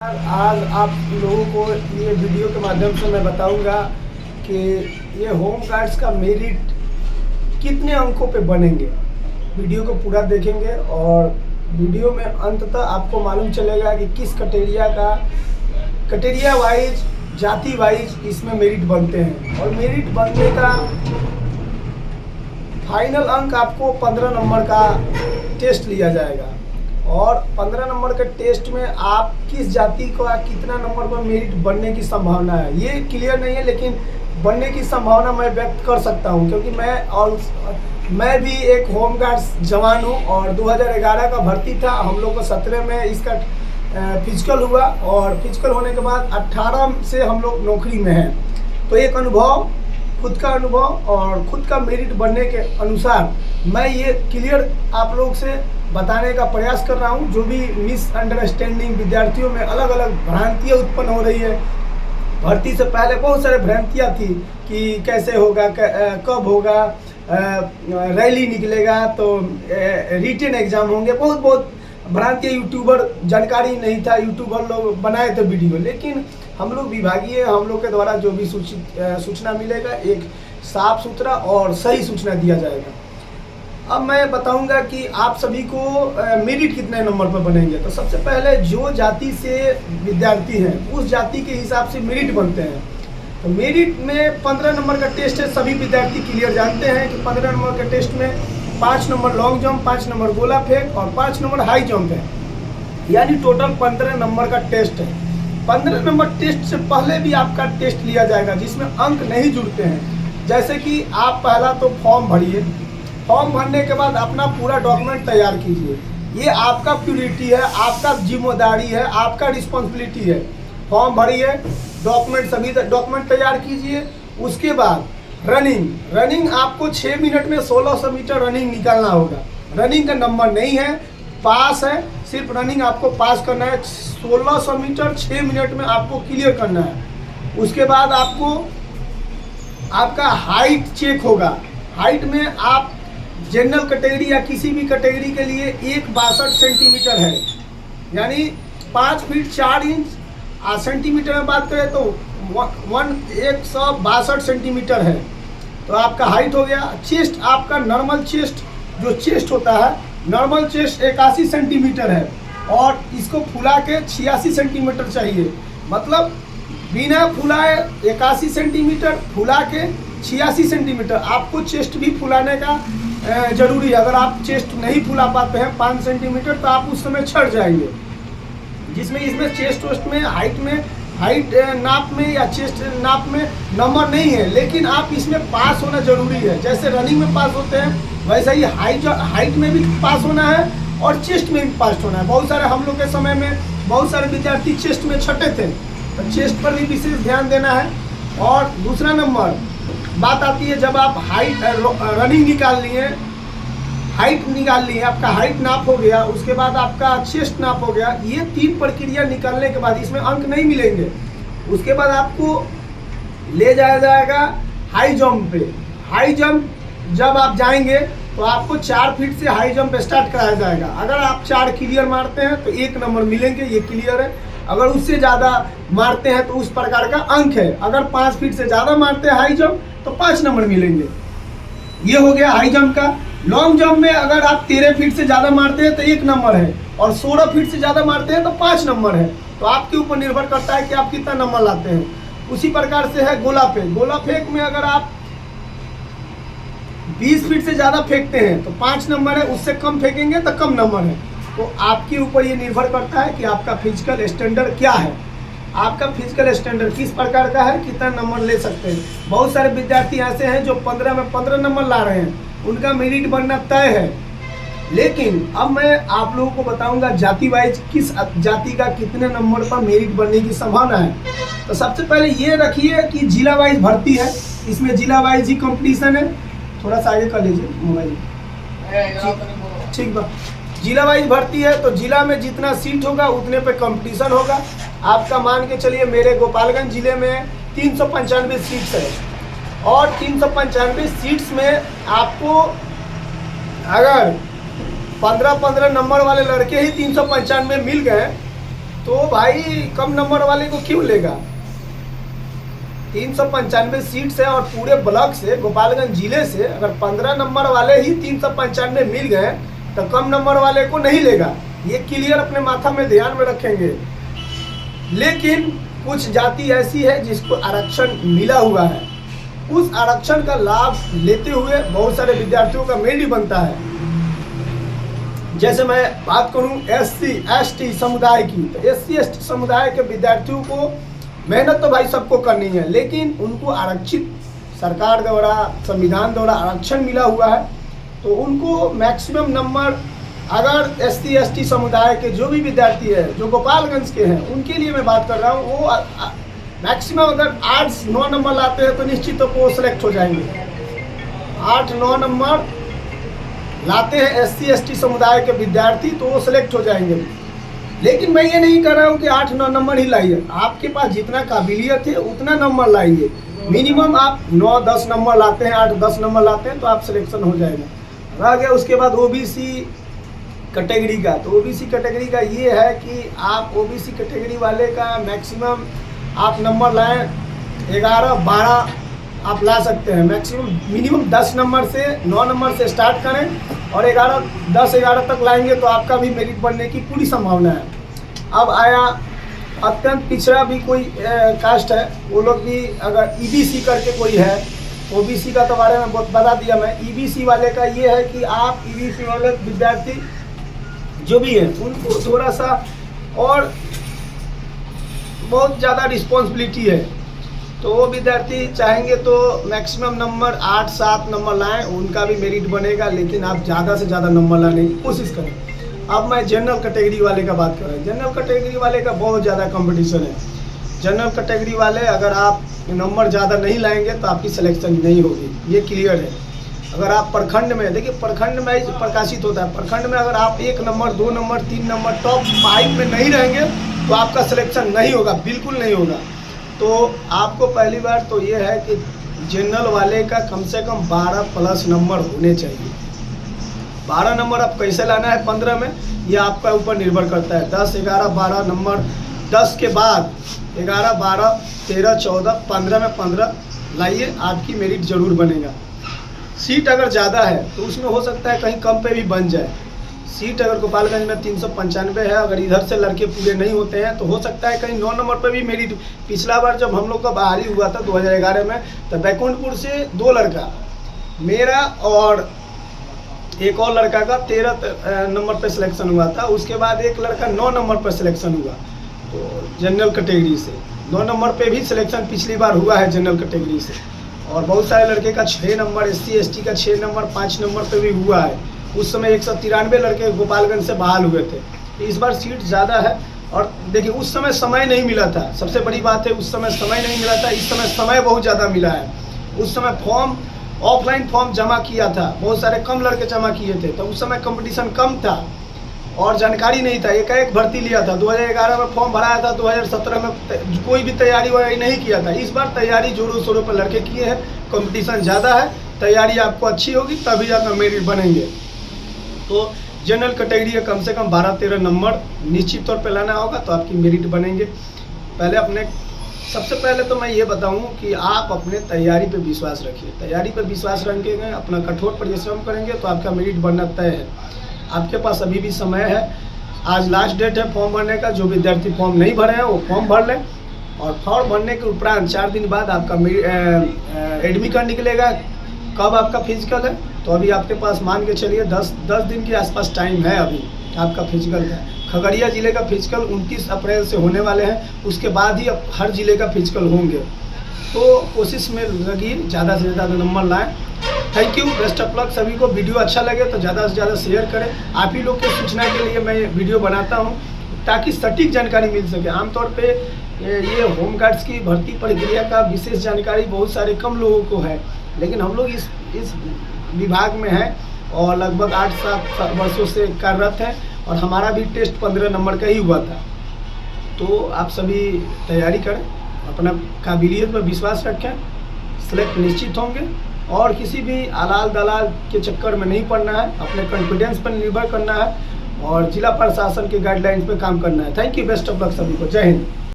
आज आप लोगों को ये वीडियो के माध्यम से मैं बताऊंगा कि ये होम गार्ड्स का मेरिट कितने अंकों पे बनेंगे। वीडियो को पूरा देखेंगे और वीडियो में अंततः आपको मालूम चलेगा कि किस कैटेरिया वाइज, जाति वाइज इसमें मेरिट बनते हैं। और मेरिट बनने का फाइनल अंक आपको 15 नंबर का टेस्ट लिया जाएगा और 15 नंबर के टेस्ट में आप किस जाति को कितना नंबर पर मेरिट बनने की संभावना है ये क्लियर नहीं है, लेकिन बनने की संभावना मैं व्यक्त कर सकता हूं क्योंकि मैं भी एक होम गार्ड्स जवान हूं और 2011 का भर्ती था। हम लोग को 17 में इसका फिजिकल हुआ और फिजिकल होने के बाद 18 से हम लोग नौकरी में हैं। तो एक अनुभव, खुद का अनुभव और खुद का मेरिट बनने के अनुसार मैं ये क्लियर आप लोग से बताने का प्रयास कर रहा हूँ। जो भी मिसअंडरस्टैंडिंग विद्यार्थियों में अलग अलग भ्रांतियाँ उत्पन्न हो रही है, भर्ती से पहले बहुत सारे भ्रांतियाँ थी कि कैसे होगा, कब होगा, रैली निकलेगा तो रिटन एग्जाम होंगे, बहुत भ्रांतियाँ। यूट्यूबर जानकारी नहीं था, यूट्यूबर लोग बनाए थे वीडियो, लेकिन हम लोग विभागीय, हम लोग के द्वारा जो भी सूचना मिलेगा एक साफ सुथरा और सही सूचना दिया जाएगा। अब मैं बताऊंगा कि आप सभी को मेरिट कितने नंबर पर बनेंगे। तो सबसे पहले जो जाति से विद्यार्थी हैं उस जाति के हिसाब से मेरिट बनते हैं। तो मेरिट में 15 नंबर का टेस्ट है, सभी विद्यार्थी क्लियर जानते हैं कि 15 नंबर के टेस्ट में 5 नंबर लॉन्ग जंप, 5 नंबर गोला फेंक और 5 नंबर हाई जंप है, यानी टोटल 15 नंबर का टेस्ट है। 15 नंबर टेस्ट से पहले भी आपका टेस्ट लिया जाएगा जिसमें अंक नहीं जुड़ते हैं। जैसे कि आप पहला तो फॉर्म भरिए, फॉर्म भरने के बाद अपना पूरा डॉक्यूमेंट तैयार कीजिए। ये आपका प्योरिटी है, आपका जिम्मेदारी है, आपका रिस्पॉन्सिबिलिटी है। फॉर्म भरिए, सभी डॉक्यूमेंट तैयार कीजिए। उसके बाद रनिंग आपको 6 मिनट में 1600 मीटर रनिंग निकालना होगा। रनिंग का नंबर नहीं है, पास है, सिर्फ रनिंग आपको पास करना है। 1600 मीटर 6 मिनट में आपको क्लियर करना है। उसके बाद आपका हाइट चेक होगा। हाइट में आप जनरल कैटेगरी या किसी भी कैटेगरी के लिए 162 सेंटीमीटर है, यानी 5 फीट 4 इंच। सेंटीमीटर में बात करें तो 162 सेंटीमीटर है। तो आपका हाइट हो गया। चेस्ट आपका नॉर्मल चेस्ट, जो चेस्ट होता है नॉर्मल चेस्ट 81 सेंटीमीटर है और इसको फुला के 86 सेंटीमीटर चाहिए। मतलब बिना फुलाए 81 सेंटीमीटर, फुला के 86 सेंटीमीटर। आपको चेस्ट भी फुलाने का जरूरी है। अगर आप चेस्ट नहीं फुला पाते हैं 5 सेंटीमीटर तो आप उस समय छट जाएंगे। इसमें चेस्ट वेस्ट में हाइट नाप में या चेस्ट नाप में नंबर नहीं है, लेकिन आप इसमें पास होना जरूरी है। जैसे रनिंग में पास होते हैं वैसा ही हाइट में भी पास होना है और चेस्ट में भी पास होना है। बहुत सारे हम लोग के समय में बहुत सारे विद्यार्थी चेस्ट में छटे थे, तो चेस्ट पर भी विशेष ध्यान देना है। और दूसरा नंबर बात आती है जब आप रनिंग निकाल लिए, हाइट निकाल ली है, आपका हाइट नाप हो गया, उसके बाद आपका चेस्ट नाप हो गया। ये 3 प्रक्रिया निकालने के बाद इसमें अंक नहीं मिलेंगे। उसके बाद आपको ले जाया जाएगा हाई जंप पे। हाई जंप जब आप जाएंगे तो आपको 4 फीट से हाई जंप स्टार्ट कराया जाएगा। अगर आप 4 क्लियर मारते हैं तो 1 नंबर मिलेंगे, ये क्लियर है। अगर उससे ज़्यादा मारते हैं तो उस प्रकार का अंक है। अगर 5 फीट से ज़्यादा मारते हैं हाई जंप तो 5 नंबर मिलेंगे। ये हो गया हाई जंप का। लॉन्ग जंप में अगर आप 13 फीट से ज़्यादा मारते हैं तो 1 नंबर है और 16 फीट से ज़्यादा मारते हैं तो 5 नंबर है। तो आपके ऊपर निर्भर करता है कि आप कितना नंबर लाते हैं। उसी प्रकार से है गोला फेंक। गोला फेंक में अगर आप 20 फीट से ज़्यादा फेंकते हैं तो 5 नंबर है, उससे कम फेंकेंगे तो कम नंबर है। तो आपके ऊपर ये निर्भर करता है कि आपका फिजिकल स्टैंडर्ड क्या है, आपका फिजिकल स्टैंडर्ड किस प्रकार का है, कितना नंबर ले सकते हैं। बहुत सारे विद्यार्थी ऐसे हैं जो 15 में 15 नंबर ला रहे हैं, उनका मेरिट बनना तय है। लेकिन अब मैं आप लोगों को बताऊंगा जाति वाइज किस जाति का कितने नंबर पर मेरिट बनने की संभावना है। तो सबसे पहले ये रखिए कि जिला वाइज भर्ती है, इसमें जिला वाइज ही कंपटीशन है। थोड़ा सा आगे कर लीजिए मोबाइल, ठीक बा। जिला वाइज भर्ती है तो जिला में जितना सीट होगा उतने पे कंपटीशन होगा। आपका मान के चलिए मेरे गोपालगंज जिले में 395 सीट्स है और 395 सीट्स में आपको अगर 15-15 नंबर वाले लड़के ही 395 मिल गए तो भाई कम नंबर वाले को क्यों लेगा? 395 सीट से और पूरे ब्लॉक से, गोपालगंज जिले से अगर 15 नंबर वाले ही 395 मिल गए तो कम नंबर वाले को नहीं लेगा। ये क्लियर अपने माथा में ध्यान में रखेंगे। लेकिन कुछ जाति ऐसी है जिसको आरक्षण मिला हुआ है, उस आरक्षण का लाभ लेते हुए बहुत सारे विद्यार्थियों का मेरिट बनता है। जैसे मैं बात करूं SC ST समुदाय की, तो SC ST समुदाय के विद्यार्थियों को मेहनत तो भाई सबको करनी है, लेकिन उनको आरक्षित सरकार द्वारा, संविधान द्वारा आरक्षण मिला हुआ है, तो उनको मैक्सिमम नंबर, अगर SC ST समुदाय के जो भी विद्यार्थी है जो गोपालगंज के हैं उनके लिए मैं बात कर रहा हूँ, वो मैक्सिमम अगर 8-9 नंबर लाते हैं तो निश्चित तो वो सिलेक्ट हो जाएंगे। 8-9 नंबर लाते हैं SC ST समुदाय के विद्यार्थी तो वो सिलेक्ट हो जाएंगे। लेकिन मैं ये नहीं कर रहा हूँ कि 8-9 नंबर ही लाइए, आपके पास जितना काबिलियत है उतना नंबर लाइए। मिनिमम आप 9-10 नंबर लाते हैं, 8-10 नंबर लाते हैं तो आप सिलेक्शन हो जाएगा। रह गया उसके बाद OBC कैटेगरी का, तो OBC कैटेगरी का ये है कि आप OBC कैटेगरी वाले का मैक्सिमम आप नंबर लाएँ 11-12 आप ला सकते हैं। मैक्सिमम मिनिमम 10 नंबर से 9 नंबर से स्टार्ट करें और 10-11 तक लाएंगे तो आपका भी मेरिट बनने की पूरी संभावना है। अब आया अत्यंत पिछड़ा भी कोई कास्ट है, वो लोग भी अगर EBC करके कोई है, OBC का तो बारे में बहुत बता दिया मैं। EBC वाले का ये है कि आप EBC वाले विद्यार्थी जो भी है उनको थोड़ा सा और बहुत ज़्यादा रिस्पॉन्सिबिलिटी है, तो वो विद्यार्थी चाहेंगे तो मैक्सिमम नंबर 8-7 नंबर लाएं, उनका भी मेरिट बनेगा। लेकिन आप ज़्यादा से ज़्यादा नंबर लाने की कोशिश करें। अब मैं जनरल कैटेगरी वाले का बात कर रहा हूँ। जनरल कैटेगरी वाले का बहुत ज़्यादा कंपटीशन है। जनरल कैटेगरी वाले अगर आप नंबर ज़्यादा नहीं लाएंगे तो आपकी सिलेक्शन नहीं होगी, ये क्लियर है। अगर आप प्रखंड में, देखिए प्रखंड में प्रकाशित होता है, प्रखंड में अगर आप 1 नंबर 2 नंबर 3 नंबर टॉप 5 में नहीं रहेंगे तो आपका सिलेक्शन नहीं होगा, बिल्कुल नहीं होगा। तो आपको पहली बार तो ये है कि जनरल वाले का कम से कम 12+ नंबर होने चाहिए। 12 नंबर आप कैसे लाना है 15 में, ये आपका ऊपर निर्भर करता है। 10, 11, 12 नंबर, 10 के बाद 11, 12, 13, 14, 15 में 15 लाइए, आपकी मेरिट जरूर बनेगा। सीट अगर ज़्यादा है तो उसमें हो सकता है कहीं कम पे भी बन जाए। सीट अगर गोपालगंज में 395 है, अगर इधर से लड़के पूरे नहीं होते हैं तो हो सकता है कहीं 9 नंबर पर भी मेरिट। पिछला बार जब हम लोग का बहाली हुआ था 2011 में, तो बैकुंठपुर से 2 लड़का, मेरा और एक और लड़का का 13 नंबर पर सिलेक्शन हुआ था। उसके बाद एक लड़का 9 नंबर पर सिलेक्शन हुआ, तो जनरल कैटेगरी से 9 नंबर पे भी सिलेक्शन पिछली बार हुआ है जनरल कैटेगरी से। और बहुत सारे लड़के का 6 नंबर, SC ST का 6 नंबर 5 नंबर पे भी हुआ है। उस समय 193 लड़के गोपालगंज से बहाल हुए थे। इस बार सीट ज़्यादा है। और देखिए उस समय समय नहीं मिला था, सबसे बड़ी बात है उस समय समय नहीं मिला था। इस समय समय बहुत ज़्यादा मिला है। उस समय फॉर्म, ऑफलाइन फॉर्म जमा किया था, बहुत सारे कम लड़के जमा किए थे, तो उस समय कंपटीशन कम था और जानकारी नहीं था। एक भर्ती लिया था, 2011 में फॉर्म भराया था, 2017 में कोई भी तैयारी वैयारी नहीं किया था। इस बार तैयारी जोरों शोरों पर लड़के किए हैं, कंपटीशन ज़्यादा है, तैयारी आपको अच्छी होगी तभी जाकर मेरिट बनेंगे। तो जनरल कैटेगरी का कम से कम 12-13 नंबर निश्चित तौर पे लाना होगा तो आपकी मेरिट बनेंगे। सबसे पहले तो मैं ये बताऊं कि आप अपने तैयारी पे विश्वास रखिए। तैयारी पे विश्वास रखेंगे, अपना कठोर परिश्रम करेंगे तो आपका मेरिट बनना तय है। आपके पास अभी भी समय है, आज लास्ट डेट है फॉर्म भरने का। जो विद्यार्थी फॉर्म नहीं भरे हैं वो फॉर्म भर लें, और फॉर्म भरने के उपरांत 4 दिन बाद आपका एडमिट कार्ड निकलेगा। कब आपका फिजिकल है, तो अभी आपके पास मान के चलिए 10 दिन के आसपास टाइम है अभी आपका फिजिकल का। खगड़िया ज़िले का फिजिकल 29 अप्रैल से होने वाले हैं, उसके बाद ही अब हर ज़िले का फिजिकल होंगे। तो कोशिश में लगी ज़्यादा से ज़्यादा नंबर लाएं। Thank you, best of luck सभी को। वीडियो अच्छा लगे तो ज़्यादा से ज़्यादा शेयर करें। आप ही लोग के सूचना के लिए मैं वीडियो बनाता हूँ ताकि सटीक जानकारी मिल सके। आमतौर पे ये होमगार्ड्स की भर्ती प्रक्रिया का विशेष जानकारी बहुत सारे कम लोगों को है, लेकिन हम लोग इस विभाग में हैं और लगभग 8-7 वर्षों से कार्यरत हैं, और हमारा भी टेस्ट 15 नंबर का ही हुआ था। तो आप सभी तैयारी करें, अपना काबिलियत पर विश्वास रखें, सिलेक्ट निश्चित होंगे। और किसी भी आलाल दलाल के चक्कर में नहीं पड़ना है, अपने कॉन्फिडेंस पर निर्भर करना है और जिला प्रशासन के गाइडलाइंस पे काम करना है। Thank you, best of luck सभी को। जय हिंद।